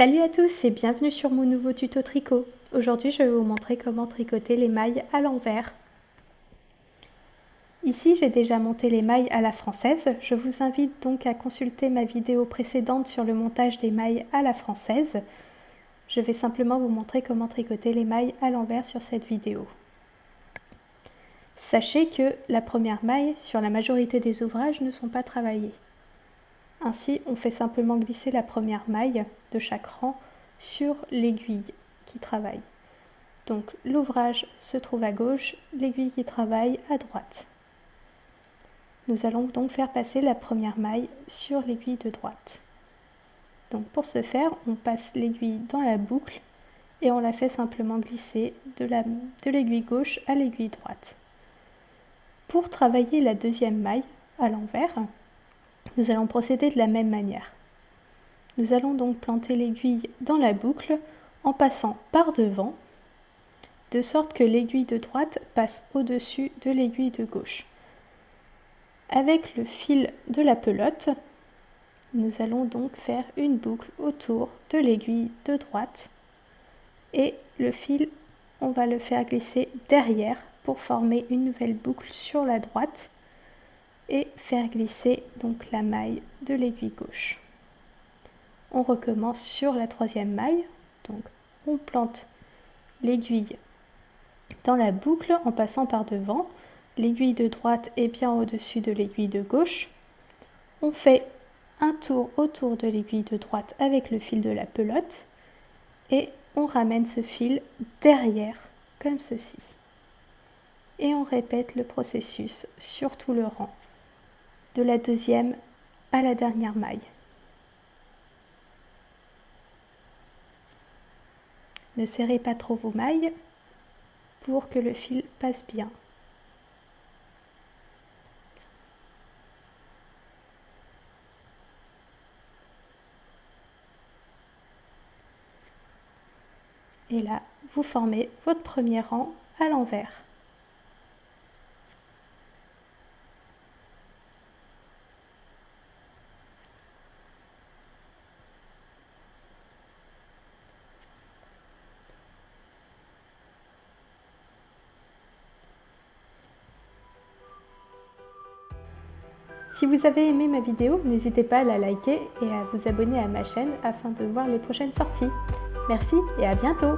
Salut à tous et bienvenue sur mon nouveau tuto tricot. Aujourd'hui je vais vous montrer comment tricoter les mailles à l'envers. Ici j'ai déjà monté les mailles à la française. Je vous invite donc à consulter ma vidéo précédente sur le montage des mailles à la française. Je vais simplement vous montrer comment tricoter les mailles à l'envers sur cette vidéo. Sachez que la première maille sur la majorité des ouvrages ne sont pas travaillées. Ainsi, on fait simplement glisser la première maille de chaque rang sur l'aiguille qui travaille. Donc l'ouvrage se trouve à gauche, l'aiguille qui travaille à droite. Nous allons donc faire passer la première maille sur l'aiguille de droite. Donc pour ce faire, on passe l'aiguille dans la boucle et on la fait simplement glisser de l'aiguille gauche à l'aiguille droite. Pour travailler la deuxième maille à l'envers, nous allons procéder de la même manière. Nous allons donc planter l'aiguille dans la boucle en passant par devant, de sorte que l'aiguille de droite passe au-dessus de l'aiguille de gauche. Avec le fil de la pelote, nous allons donc faire une boucle autour de l'aiguille de droite et le fil, on va le faire glisser derrière pour former une nouvelle boucle sur la droite et faire glisser donc la maille de l'aiguille gauche. On recommence sur la troisième maille, donc on plante l'aiguille dans la boucle en passant par devant, l'aiguille de droite est bien au-dessus de l'aiguille de gauche. On fait un tour autour de l'aiguille de droite avec le fil de la pelote et on ramène ce fil derrière comme ceci. Et on répète le processus sur tout le rang, de la deuxième à la dernière maille. Ne serrez pas trop vos mailles pour que le fil passe bien. Et là, vous formez votre premier rang à l'envers. Si vous avez aimé ma vidéo, n'hésitez pas à la liker et à vous abonner à ma chaîne afin de voir les prochaines sorties. Merci et à bientôt!